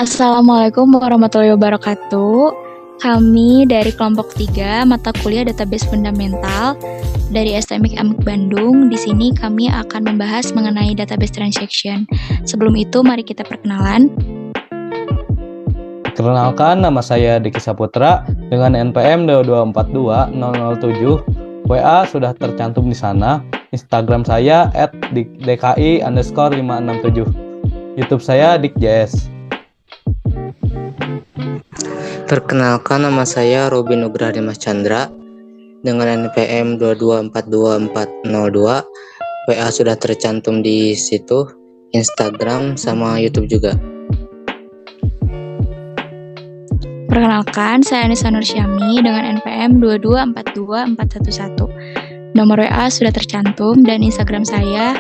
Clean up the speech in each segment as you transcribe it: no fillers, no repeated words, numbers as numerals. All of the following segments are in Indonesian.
Assalamualaikum warahmatullahi wabarakatuh. Kami dari kelompok 3 mata kuliah Database Fundamental dari STMIK Amik Bandung. Di sini kami akan membahas mengenai database transaction. Sebelum itu, mari kita perkenalan. Perkenalkan, nama saya Diki Saputra dengan NPM 2242007. WA sudah tercantum di sana. Instagram saya @dki_567. YouTube saya dikjs. Perkenalkan, nama saya Robin Nugraha Dimas Chandra dengan NPM 2242402. WA sudah tercantum di situ, Instagram sama YouTube juga. Perkenalkan, saya Anissa Nursyami dengan NPM 2242411. Nomor WA sudah tercantum dan Instagram saya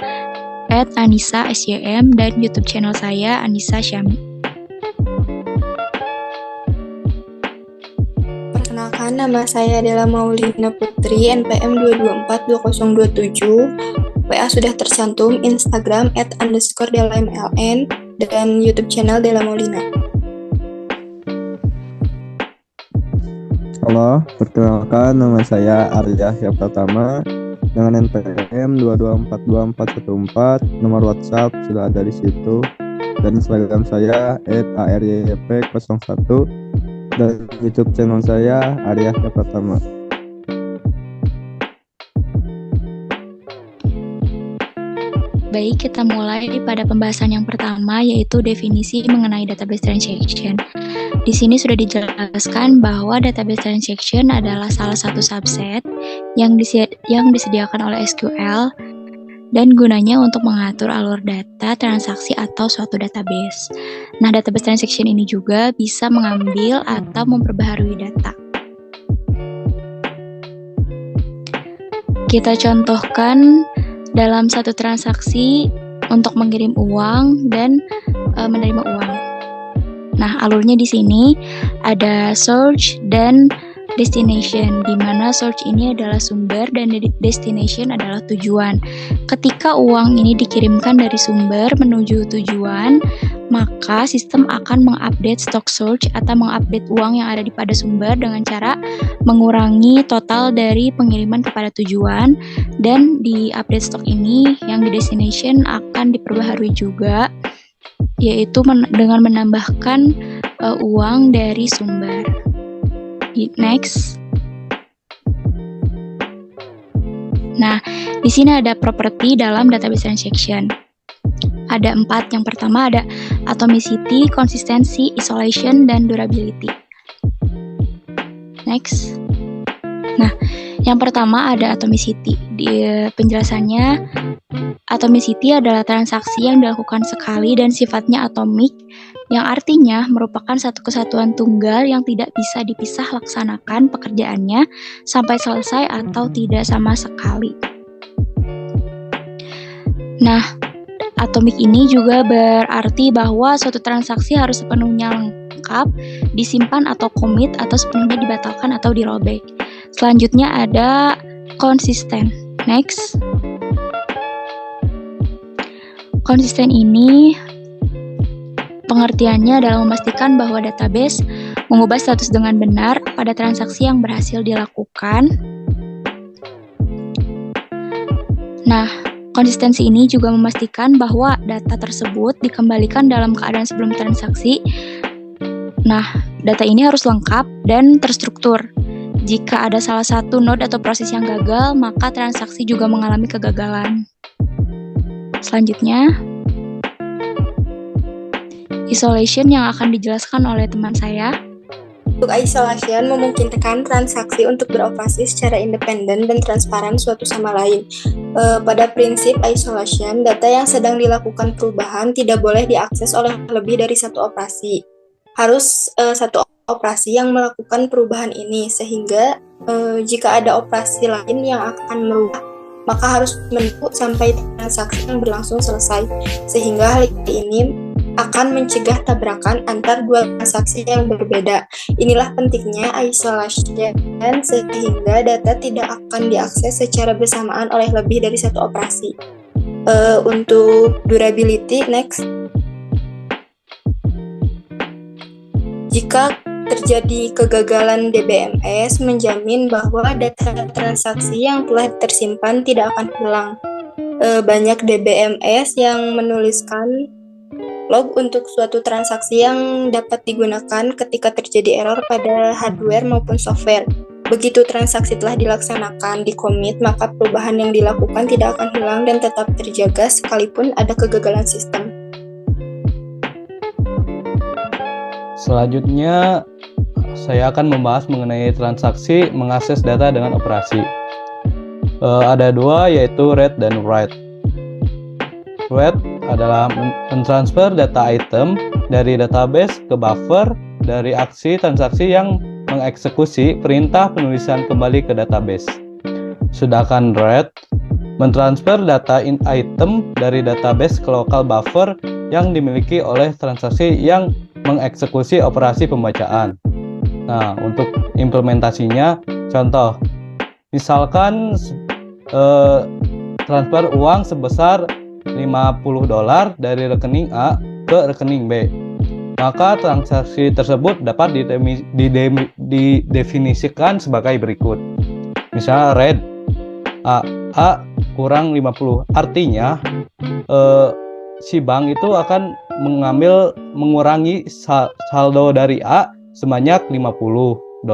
@anissa_sym dan YouTube channel saya Anissa Syami. Perkenalkan, nama saya adalah Maulina Putri, NPM 2242027. WA sudah tercantum, Instagram @_delamln dan YouTube channel Dela Maulina. Halo, perkenalkan nama saya Arya Syapratama dengan NPM 2242414. Nomor WhatsApp sudah ada di situ dan Instagram saya @aryp01 dan YouTube channel saya Arya Syapratama. Baik, kita mulai pada pembahasan yang pertama, yaitu definisi mengenai database transaction. Di sini sudah dijelaskan bahwa database transaction adalah salah satu subset yang disediakan oleh SQL dan gunanya untuk mengatur alur data, transaksi, atau suatu database. Nah, database transaction ini juga bisa mengambil atau memperbaharui data. Kita contohkan dalam satu transaksi untuk mengirim uang dan menerima uang. Nah, alurnya di sini ada source dan destination, di mana source ini adalah sumber dan destination adalah tujuan. Ketika uang ini dikirimkan dari sumber menuju tujuan, maka sistem akan mengupdate stok source atau mengupdate uang yang ada pada sumber dengan cara mengurangi total dari pengiriman kepada tujuan, dan di update stok ini yang di destination akan diperbaharui juga, yaitu dengan menambahkan uang dari sumber. Next. Nah, di sini ada properti dalam database transaction. Ada 4. Yang pertama ada atomicity, consistency, isolation, dan durability. Next. Nah, yang pertama ada atomicity. Di penjelasannya, atomicity adalah transaksi yang dilakukan sekali dan sifatnya atomik, yang artinya merupakan satu kesatuan tunggal yang tidak bisa dipisah laksanakan pekerjaannya sampai selesai atau tidak sama sekali. Nah, atomik ini juga berarti bahwa suatu transaksi harus sepenuhnya lengkap, disimpan atau commit, atau sepenuhnya dibatalkan atau dirobek. Selanjutnya ada konsisten. Next. Konsisten ini pengertiannya adalah memastikan bahwa database mengubah status dengan benar pada transaksi yang berhasil dilakukan. Nah, konsistensi ini juga memastikan bahwa data tersebut dikembalikan dalam keadaan sebelum transaksi. Nah, data ini harus lengkap dan terstruktur. Jika ada salah satu node atau proses yang gagal, maka transaksi juga mengalami kegagalan. Selanjutnya, isolation yang akan dijelaskan oleh teman saya. Untuk isolation memungkinkan transaksi untuk beroperasi secara independen dan transparan suatu sama lain. Pada prinsip isolation, data yang sedang dilakukan perubahan tidak boleh diakses oleh lebih dari satu operasi. Harus satu operasi yang melakukan perubahan ini, sehingga jika ada operasi lain yang akan merubah, maka harus menunggu sampai transaksi yang berlangsung selesai, sehingga hal ini akan mencegah tabrakan antar dua transaksi yang berbeda. Inilah pentingnya isolation, sehingga data tidak akan diakses secara bersamaan oleh lebih dari satu operasi. Untuk durability, next. Jika terjadi kegagalan DBMS, menjamin bahwa data transaksi yang telah tersimpan tidak akan hilang. Banyak DBMS yang menuliskan log untuk suatu transaksi yang dapat digunakan ketika terjadi error pada hardware maupun software. Begitu transaksi telah dilaksanakan, di-commit, maka perubahan yang dilakukan tidak akan hilang dan tetap terjaga sekalipun ada kegagalan sistem. Selanjutnya, saya akan membahas mengenai transaksi mengakses data dengan operasi. Ada dua, yaitu read dan write. Read adalah mentransfer data item dari database ke buffer dari aksi transaksi yang mengeksekusi perintah penulisan kembali ke database. Sedangkan write mentransfer data item dari database ke local buffer yang dimiliki oleh transaksi yang mengeksekusi operasi pembacaan. Nah, untuk implementasinya, contoh, misalkan transfer uang sebesar $50 dari rekening A ke rekening B. Maka transaksi tersebut dapat didefinisikan sebagai berikut. Misalnya read A kurang 50. Artinya si bank itu akan mengurangi saldo dari A sebanyak $50.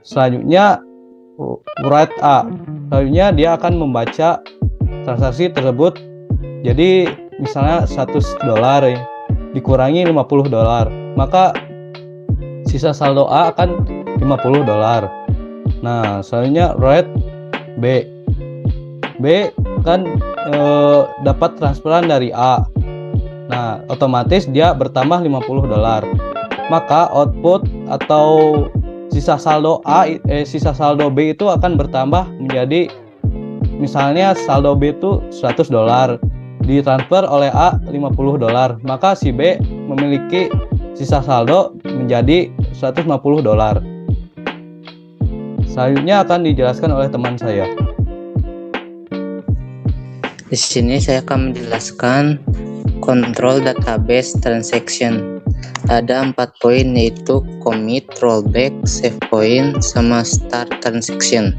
Selanjutnya write A. Selanjutnya dia akan membaca transaksi tersebut. Jadi misalnya $100 ya, dikurangi $50, maka sisa saldo A akan $50. Nah, selanjutnya write B. B kan dapat transferan dari A. Nah, otomatis dia bertambah $50. Maka output atau sisa saldo sisa saldo B itu akan bertambah menjadi, misalnya saldo B itu $100, ditransfer oleh A $50, maka si B memiliki sisa saldo menjadi $150. Selanjutnya akan dijelaskan oleh teman saya. Di sini saya akan menjelaskan control database transaction. Ada 4 poin, yaitu commit, rollback, save point, sama start transaction.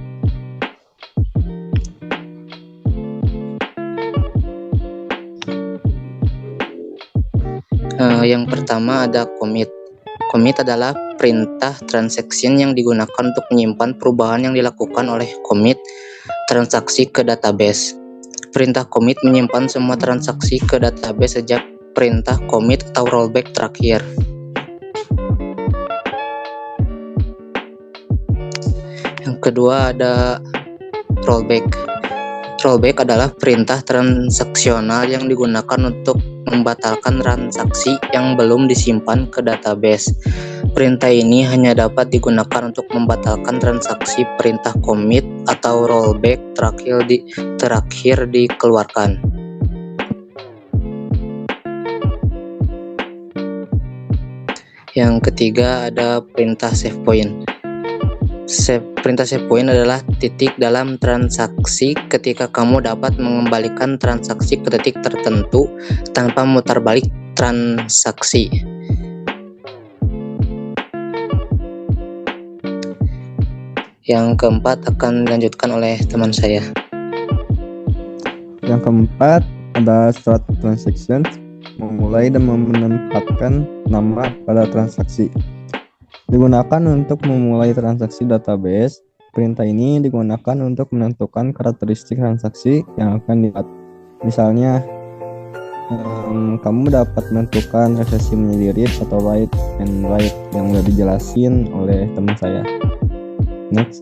Yang pertama ada commit. Commit adalah perintah transaction yang digunakan untuk menyimpan perubahan yang dilakukan oleh commit transaksi ke database. Perintah commit menyimpan semua transaksi ke database sejak perintah commit atau rollback terakhir. Yang kedua ada rollback. Rollback adalah perintah transaksional yang digunakan untuk membatalkan transaksi yang belum disimpan ke database. Perintah ini hanya dapat digunakan untuk membatalkan transaksi perintah commit atau rollback terakhir dikeluarkan. Yang ketiga ada perintah save point. Perintah save point adalah titik dalam transaksi ketika kamu dapat mengembalikan transaksi ke titik tertentu tanpa memutar balik transaksi. Yang keempat akan dilanjutkan oleh teman saya. Yang keempat ada start transaction, memulai dan menempatkan nama pada transaksi. Digunakan untuk memulai transaksi database. Perintah ini digunakan untuk menentukan karakteristik transaksi yang akan dilihat. Misalnya, kamu dapat menentukan transaksi menjadi read atau write and write yang sudah dijelasin oleh teman saya. Next.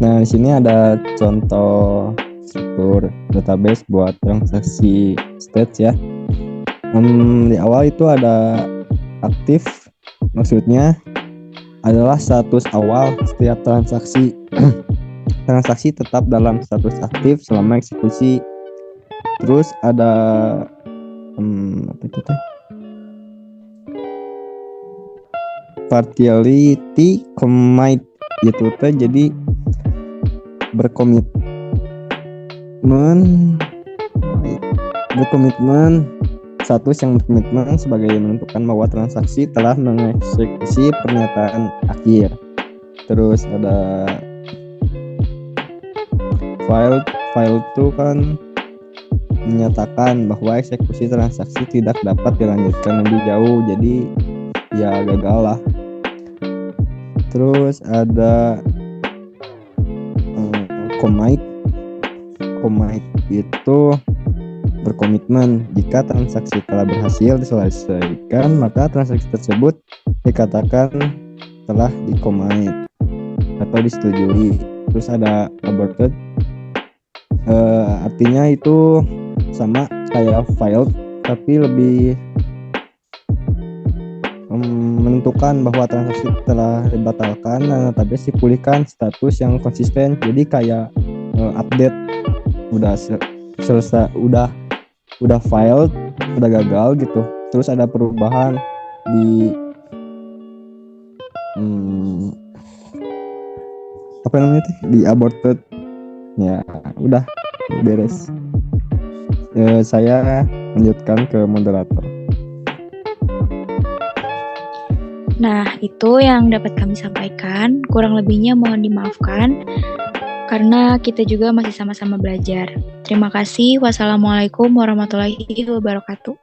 Nah, di sini ada contoh struktur database buat transaksi stats ya. Di awal itu ada aktif, maksudnya adalah status awal setiap transaksi. Transaksi tetap dalam status aktif selama eksekusi. Terus ada partiality commit, itu teh jadi berkomitmen status yang berkomitmen sebagai menentukan bahwa transaksi telah mengeksekusi pernyataan akhir. Terus ada file itu kan menyatakan bahwa eksekusi transaksi tidak dapat dilanjutkan lebih jauh, jadi ya gagal lah. Terus ada commit itu berkomitmen jika transaksi telah berhasil diselesaikan, maka transaksi tersebut dikatakan telah di-commit atau disetujui. Terus ada aborted, artinya itu sama kayak filed tapi lebih menentukan bahwa transaksi telah dibatalkan, tapi dipulihkan status yang konsisten. Jadi kayak update udah selesai, udah filed, udah gagal gitu. Terus ada perubahan di apa namanya tuh, di aborted, ya udah beres. Saya lanjutkan ke moderator. Nah, itu yang dapat kami sampaikan. Kurang lebihnya mohon dimaafkan karena kita juga masih sama-sama belajar. Terima kasih. Wassalamualaikum warahmatullahi wabarakatuh.